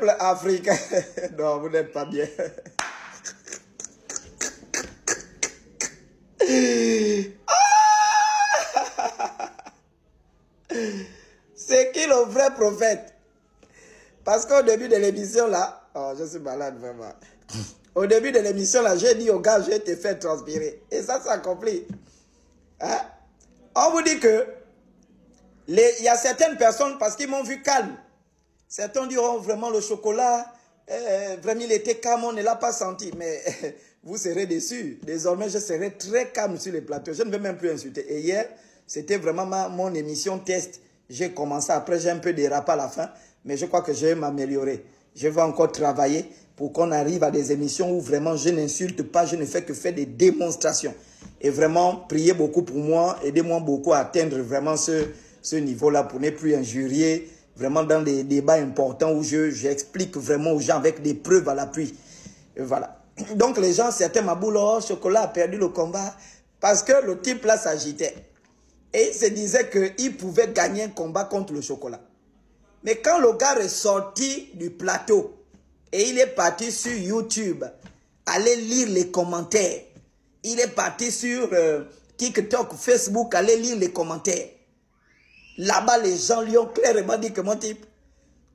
peuple africain. Non, vous n'êtes pas bien. C'est qui le vrai prophète? Parce qu'au début de l'émission là, oh, je suis malade vraiment. Au début de l'émission là, j'ai dit au gars, je vais te faire transpirer. Et ça s'accomplit. Hein? On vous dit que il y a certaines personnes, parce qu'ils m'ont vu calme. Certains diront vraiment le chocolat, vraiment il était calme, on ne l'a pas senti. Mais vous serez déçus. Désormais, je serai très calme sur les plateaux. Je ne vais même plus insulter. Et hier, c'était vraiment mon émission test. J'ai commencé, après j'ai un peu dérapé à la fin. Mais je crois que je vais m'améliorer. Je vais encore travailler pour qu'on arrive à des émissions où vraiment je n'insulte pas, je ne fais que faire des démonstrations. Et vraiment, priez beaucoup pour moi, aidez-moi beaucoup à atteindre vraiment ce niveau-là pour ne plus injurier, vraiment dans des débats importants où j'explique vraiment aux gens avec des preuves à l'appui. Voilà. Donc les gens, certains m'aboulent, oh, Chocolat a perdu le combat parce que le type là s'agitait. Et il se disait qu'il pouvait gagner un combat contre le chocolat. Mais quand le gars est sorti du plateau et il est parti sur YouTube, allez lire les commentaires. Il est parti sur TikTok, Facebook, allez lire les commentaires. Là-bas, les gens lui ont clairement dit que mon type,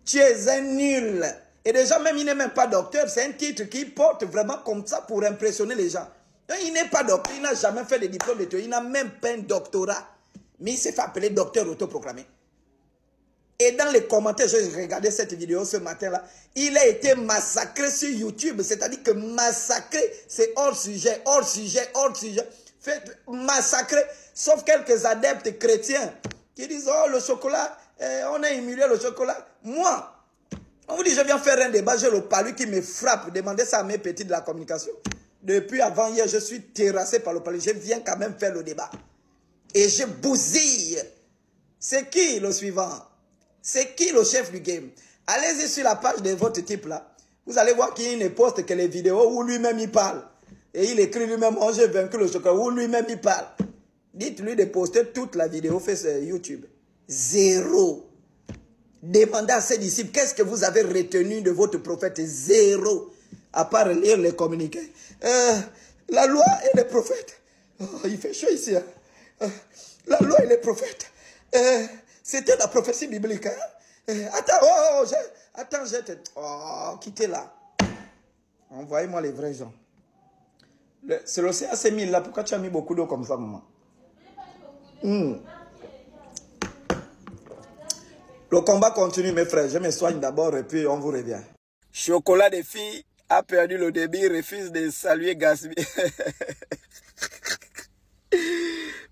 tu es un nul. Et déjà, même il n'est même pas docteur. C'est un titre qu'il porte vraiment comme ça pour impressionner les gens. Donc, il n'est pas docteur, il n'a jamais fait de diplôme de théorie, il n'a même pas un doctorat. Mais il s'est fait appeler docteur autoproclamé. Et dans les commentaires, j'ai regardé cette vidéo ce matin-là, il a été massacré sur YouTube. C'est-à-dire que massacré, c'est hors sujet, hors sujet, hors sujet. Fait massacré, sauf quelques adeptes chrétiens qui disent, oh, le chocolat, on a humilié le chocolat. Moi, on vous dit, je viens faire un débat, j'ai le palu qui me frappe. Demandez ça à mes petits de la communication. Depuis avant hier, je suis terrassé par le palu. Je viens quand même faire le débat. Et je bousille. C'est qui le suivant? C'est qui le chef du game? Allez-y sur la page de votre type là. Vous allez voir qu'il ne poste que les vidéos où lui-même il parle. Et il écrit lui-même, oh, j'ai vaincu le chocolat, où lui-même il parle. Dites-lui de poster toute la vidéo fait sur YouTube. Zéro. Demandez à ses disciples, qu'est-ce que vous avez retenu de votre prophète? Zéro. À part lire les communiqués. La loi et les prophètes. Oh, il fait chaud ici. Hein? La loi et les prophètes. C'était la prophétie biblique. Hein? Attends, oh, quittez là. Envoyez-moi les vrais gens. C'est le CAC 1000 là. Pourquoi tu as mis beaucoup d'eau comme ça, maman? Le combat continue, mes frères. Je me soigne d'abord et puis on vous revient. Chocolat des filles a perdu le débit, refuse de saluer Gatsby.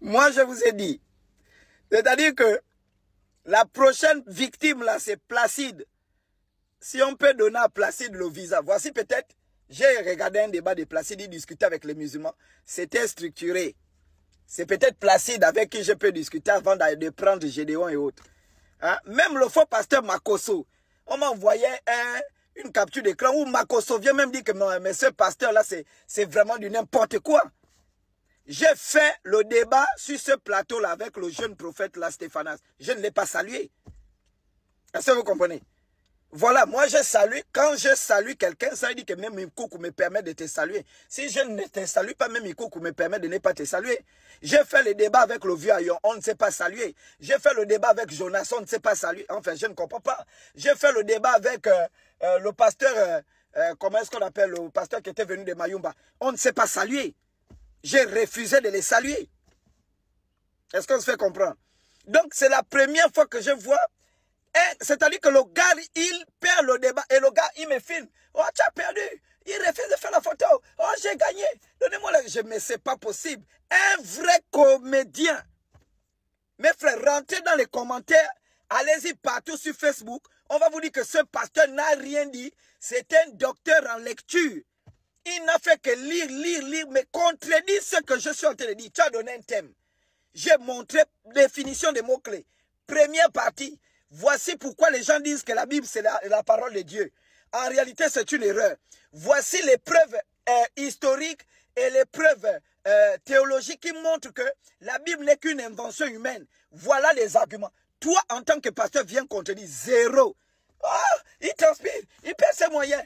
Moi, je vous ai dit. C'est-à-dire que la prochaine victime, là, c'est Placide. Si on peut donner à Placide le visa. Voici peut-être, j'ai regardé un débat de Placide, il discutait avec les musulmans. C'était structuré. C'est peut-être Placide avec qui je peux discuter avant de prendre Gédéon et autres. Hein? Même le faux pasteur Makosso, on m'a envoyé une capture d'écran où Makosso vient même dire que mais ce pasteur-là, c'est vraiment du n'importe quoi. J'ai fait le débat sur ce plateau-là avec le jeune prophète là, Stéphanas. Je ne l'ai pas salué. Est-ce que vous comprenez? Voilà, moi je salue. Quand je salue quelqu'un, ça veut dire que même Mikoku me permet de te saluer. Si je ne te salue pas, même Mikoku me permet de ne pas te saluer. J'ai fait le débat avec le vieux Ayon, on ne sait pas saluer. J'ai fait le débat avec Jonas, on ne sait pas saluer. Enfin, je ne comprends pas. J'ai fait le débat avec le pasteur, comment est-ce qu'on appelle le pasteur qui était venu de Mayumba. On ne sait pas saluer. J'ai refusé de les saluer. Est-ce qu'on se fait comprendre? Donc, c'est la première fois que je vois. C'est-à-dire que le gars, il perd le débat. Et le gars, il me filme. Oh, tu as perdu. Il refuse de faire la photo. Oh, j'ai gagné. Donnez-moi la... Mais c'est pas possible. Un vrai comédien. Mes frères, rentrez dans les commentaires. Allez-y partout sur Facebook. On va vous dire que ce pasteur n'a rien dit. C'est un docteur en lecture. Il n'a fait que lire, mais contredire ce que je suis en train de dire. Tu as donné un thème. J'ai montré définition des mots-clés. Première partie, voici pourquoi les gens disent que la Bible, c'est la parole de Dieu. En réalité, c'est une erreur. Voici les preuves historiques et les preuves théologiques qui montrent que la Bible n'est qu'une invention humaine. Voilà les arguments. Toi, en tant que pasteur, viens contredire. Zéro. Oh, il transpire. Il moyen.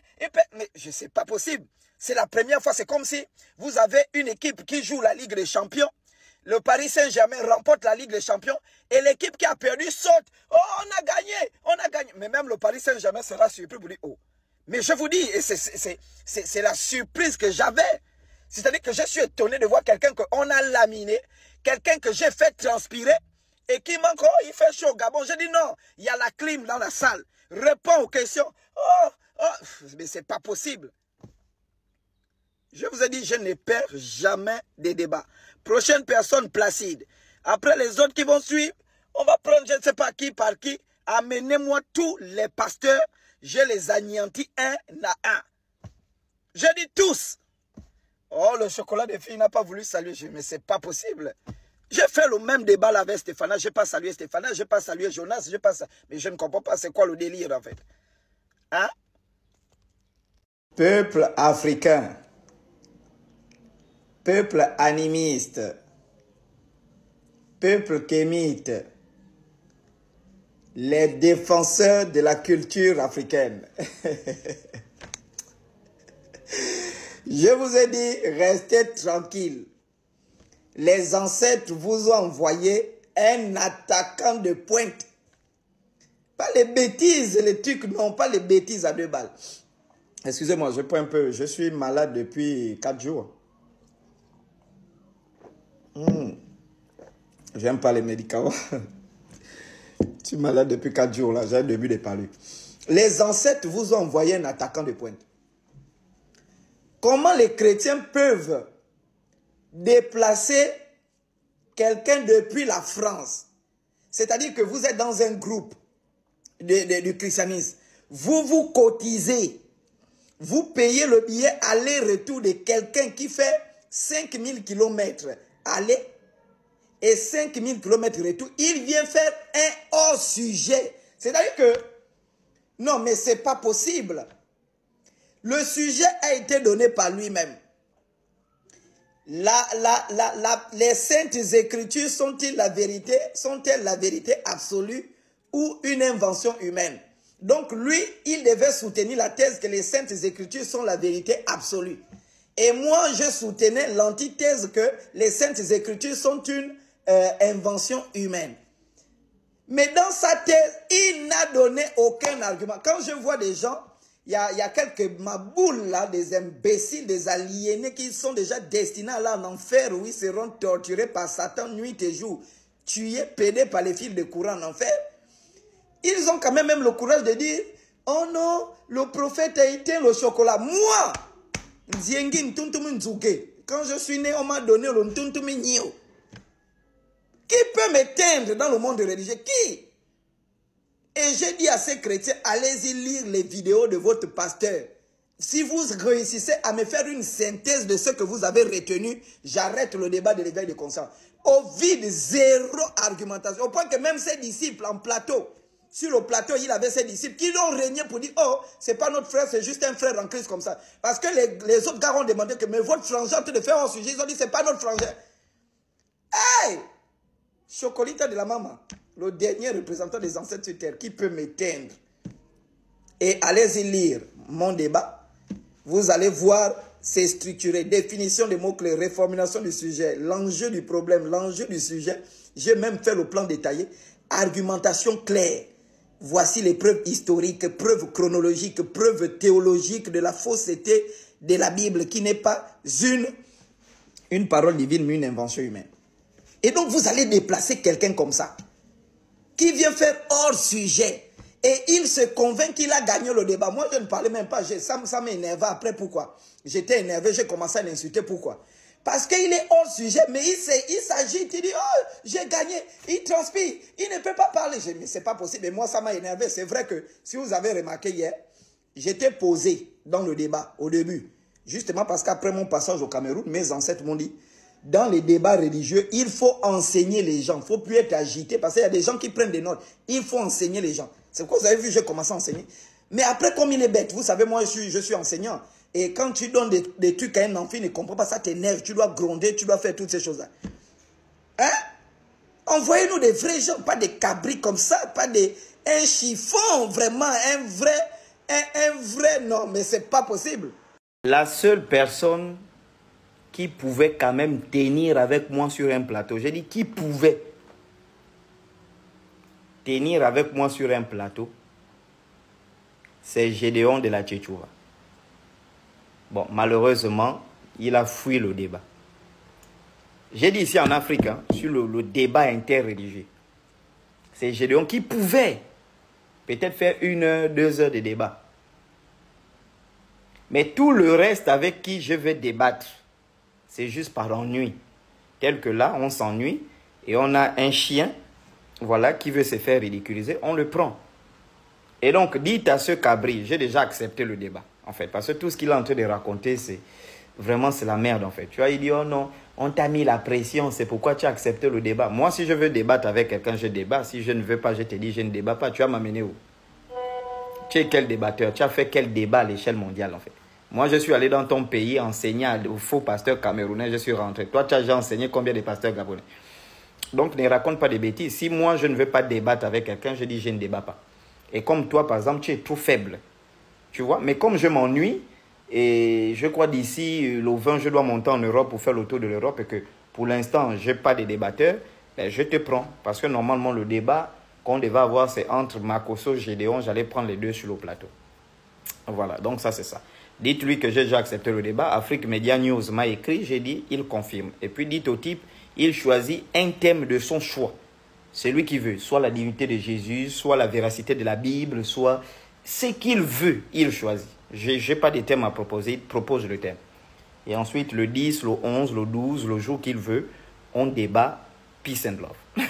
Mais je sais pas possible. C'est la première fois. C'est comme si vous avez une équipe qui joue la Ligue des Champions. Le Paris Saint-Germain remporte la Ligue des Champions et l'équipe qui a perdu saute. Oh, on a gagné, on a gagné. Mais même le Paris Saint-Germain sera surpris pour dire, oh. Mais je vous dis, et c'est la surprise que j'avais. C'est-à-dire que je suis étonné de voir quelqu'un qu'on a laminé, quelqu'un que j'ai fait transpirer et qui manque, oh, il fait chaud, Gabon. Je dis non, il y a la clim dans la salle. Réponds aux questions. Oh, oh, mais c'est pas possible. Je vous ai dit, je ne perds jamais des débats. Prochaine personne, Placide. Après les autres qui vont suivre, on va prendre je ne sais pas qui par qui. Amenez-moi tous les pasteurs. Je les anéantis un à un. Je dis tous. Oh, le chocolat des filles n'a pas voulu saluer. Mais c'est pas possible. J'ai fait le même débat là avec Stéphana. Je n'ai pas salué Stéphana. Je n'ai pas salué Jonas. Mais je ne comprends pas c'est quoi le délire en fait. Hein? Peuple africain. Peuple animiste, peuple kémite, les défenseurs de la culture africaine. Je vous ai dit, restez tranquille. Les ancêtres vous ont envoyé un attaquant de pointe. Pas les bêtises, les trucs, non, pas les bêtises à 2 balles. Excusez-moi, je prends un peu, je suis malade depuis 4 jours. J'aime pas les médicaments. Je suis malade depuis 4 jours là, j'ai un début de parler. Les ancêtres vous ont envoyé un attaquant de pointe. Comment les chrétiens peuvent déplacer quelqu'un depuis la France? C'est-à-dire que vous êtes dans un groupe du christianisme. Vous vous cotisez. Vous payez le billet aller-retour de quelqu'un qui fait 5000 km aller et 5000 km retour. Il vient faire un hors-sujet. C'est-à-dire que, non, mais c'est pas possible. Le sujet a été donné par lui-même. Les saintes écritures sont-elles la vérité? Sont-elles la vérité absolue ou une invention humaine? Donc lui, il devait soutenir la thèse que les saintes écritures sont la vérité absolue. Et moi, je soutenais l'antithèse que les saintes écritures sont une invention humaine. Mais dans sa thèse, il n'a donné aucun argument. Quand je vois des gens, il y a quelques maboules là, des imbéciles, des aliénés qui sont déjà destinés à aller en enfer où ils seront torturés par Satan nuit et jour, tués, pédés par les fils de courant en enfer. Ils ont quand même le courage de dire, oh non, le prophète a éteint le chocolat. Moi, quand je suis né, on m'a donné le ntuntumi nio. Qui peut m'éteindre dans le monde religieux? Qui? Et j'ai dit à ces chrétiens, allez-y lire les vidéos de votre pasteur. Si vous réussissez à me faire une synthèse de ce que vous avez retenu, j'arrête le débat de l'éveil de conscience. Au vide, zéro argumentation. Au point que même ses disciples en plateau, sur le plateau, il avait ses disciples qui l'ont régné pour dire, oh, c'est pas notre frère, c'est juste un frère en Christ comme ça. Parce que les autres gars ont demandé que, mais votre frangin de faire un sujet, ils ont dit, c'est pas notre frangin. Hey! Chocolita de la maman, le dernier représentant des ancêtres sur terre, qui peut m'éteindre? Et allez-y lire mon débat. Vous allez voir, c'est structuré. Définition des mots-clés, réformulation du sujet, l'enjeu du problème, l'enjeu du sujet. J'ai même fait le plan détaillé. Argumentation claire. Voici les preuves historiques, preuves chronologiques, preuves théologiques de la fausseté de la Bible, qui n'est pas une parole divine, mais une invention humaine. Et donc, vous allez déplacer quelqu'un comme ça, qui vient faire hors sujet. Et il se convainc qu'il a gagné le débat. Moi, je ne parlais même pas. Ça m'énervait après. Pourquoi? J'étais énervé, j'ai commencé à l'insulter. Pourquoi? Parce qu'il est hors sujet, mais il s'agite. Il dit, oh, j'ai gagné. Il transpire. Il ne peut pas parler. Mais c'est pas possible. Et moi, ça m'a énervé. C'est vrai que, si vous avez remarqué hier, j'étais posé dans le débat au début. Justement parce qu'après mon passage au Cameroun, mes ancêtres m'ont dit, dans les débats religieux, il faut enseigner les gens. Il ne faut plus être agité parce qu'il y a des gens qui prennent des notes. Il faut enseigner les gens. C'est pourquoi vous avez vu, j'ai commencé à enseigner. Mais après, comme il est bête, vous savez, moi, je suis enseignant. Et quand tu donnes des trucs à un enfant, il ne comprend pas, ça t'énerve. Tu dois gronder, tu dois faire toutes ces choses-là. Hein? Envoyez-nous des vrais gens, pas des cabris comme ça, pas un chiffon, vraiment, un vrai un vrai non, mais c'est pas possible. La seule personne qui pouvait quand même tenir avec moi sur un plateau, j'ai dit qui pouvait tenir avec moi sur un plateau, c'est Gédéon de la Tchétchoura. Bon, malheureusement, il a fui le débat. J'ai dit ici en Afrique, hein, sur le débat interreligieux, c'est Gédéon qui pouvait peut-être faire 1 heure, 2 heures de débat. Mais tout le reste avec qui je vais débattre, c'est juste par ennui. Tel que là, on s'ennuie et on a un chien, voilà, qui veut se faire ridiculiser, on le prend. Et donc, dites à ce cabri, j'ai déjà accepté le débat, en fait, parce que tout ce qu'il est en train de raconter, c'est vraiment, c'est la merde, en fait. Tu vois, il dit, oh non, on t'a mis la pression, c'est pourquoi tu as accepté le débat. Moi, si je veux débattre avec quelqu'un, je débat. Si je ne veux pas, je te dis, je ne débat pas. Tu vas m'amener où? Tu es quel débatteur? Tu as fait quel débat à l'échelle mondiale, en fait? Moi, je suis allé dans ton pays enseigner aux faux pasteurs camerounais, je suis rentré. Toi, tu as déjà enseigné combien de pasteurs gabonais? Donc, ne raconte pas de bêtises. Si moi, je ne veux pas débattre avec quelqu'un, je dis, je ne débat pas. Et comme toi, par exemple, tu es trop faible. Tu vois? Mais comme je m'ennuie, et je crois d'ici le 20, je dois monter en Europe pour faire le tour de l'Europe et que pour l'instant, je n'ai pas de débatteurs, ben, je te prends. Parce que normalement, le débat qu'on devait avoir, c'est entre Makosso et Gédéon. J'allais prendre les deux sur le plateau. Voilà, donc ça, c'est ça. Dites-lui que j'ai déjà accepté le débat. Afrique Media News m'a écrit, j'ai dit, il confirme. Et puis dites au type, il choisit un thème de son choix. C'est lui qui veut, soit la divinité de Jésus, soit la véracité de la Bible, soit ce qu'il veut, il choisit. Je n'ai pas de thème à proposer, il propose le thème. Et ensuite, le 10, le 11, le 12, le jour qu'il veut, on débat peace and love.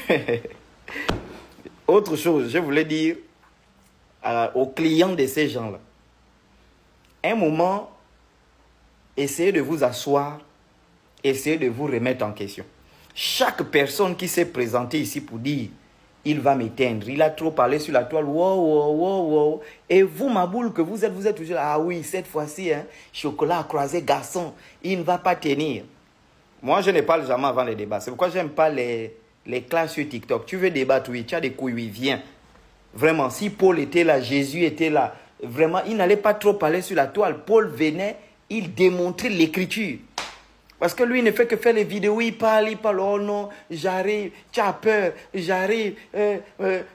Autre chose, je voulais dire aux clients de ces gens-là, un moment, essayez de vous asseoir, essayez de vous remettre en question. Chaque personne qui s'est présentée ici pour dire il va m'éteindre, il a trop parlé sur la toile, wow. Et vous, ma boule, que vous êtes toujours là, ah oui, cette fois-ci, hein, chocolat croisé, garçon, il ne va pas tenir. Moi, je ne parle jamais avant les débats. C'est pourquoi je n'aime pas les classes sur TikTok. Tu veux débattre, oui, tu as des couilles, oui, viens. Vraiment, si Paul était là, Jésus était là, vraiment, il n'allait pas trop parler sur la toile. Paul venait, il démontrait l'écriture. Parce que lui, il ne fait que faire les vidéos, il parle, oh non, j'arrive, tu as peur, j'arrive.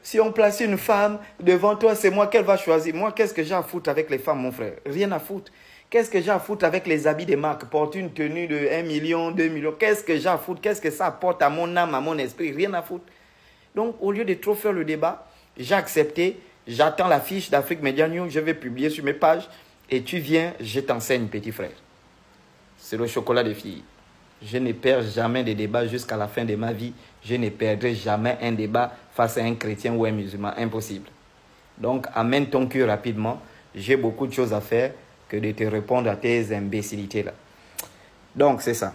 Si on place une femme devant toi, c'est moi qu'elle va choisir. Moi, qu'est-ce que j'ai à foutre avec les femmes, mon frère? Rien à foutre. Qu'est-ce que j'ai à foutre avec les habits des marques? Porter une tenue de 1 million, 2 millions. Qu'est-ce que j'ai à foutre? Qu'est-ce que ça apporte à mon âme, à mon esprit? Rien à foutre. Donc, au lieu de trop faire le débat, j'ai accepté. J'attends la fiche d'Afrique Media News, je vais publier sur mes pages. Et tu viens, je t'enseigne, petit frère. C'est le chocolat des filles. Je ne perds jamais de débat jusqu'à la fin de ma vie. Je ne perdrai jamais un débat face à un chrétien ou un musulman. Impossible. Donc, amène ton cul rapidement. J'ai beaucoup de choses à faire que de te répondre à tes imbécilités là. Donc, c'est ça.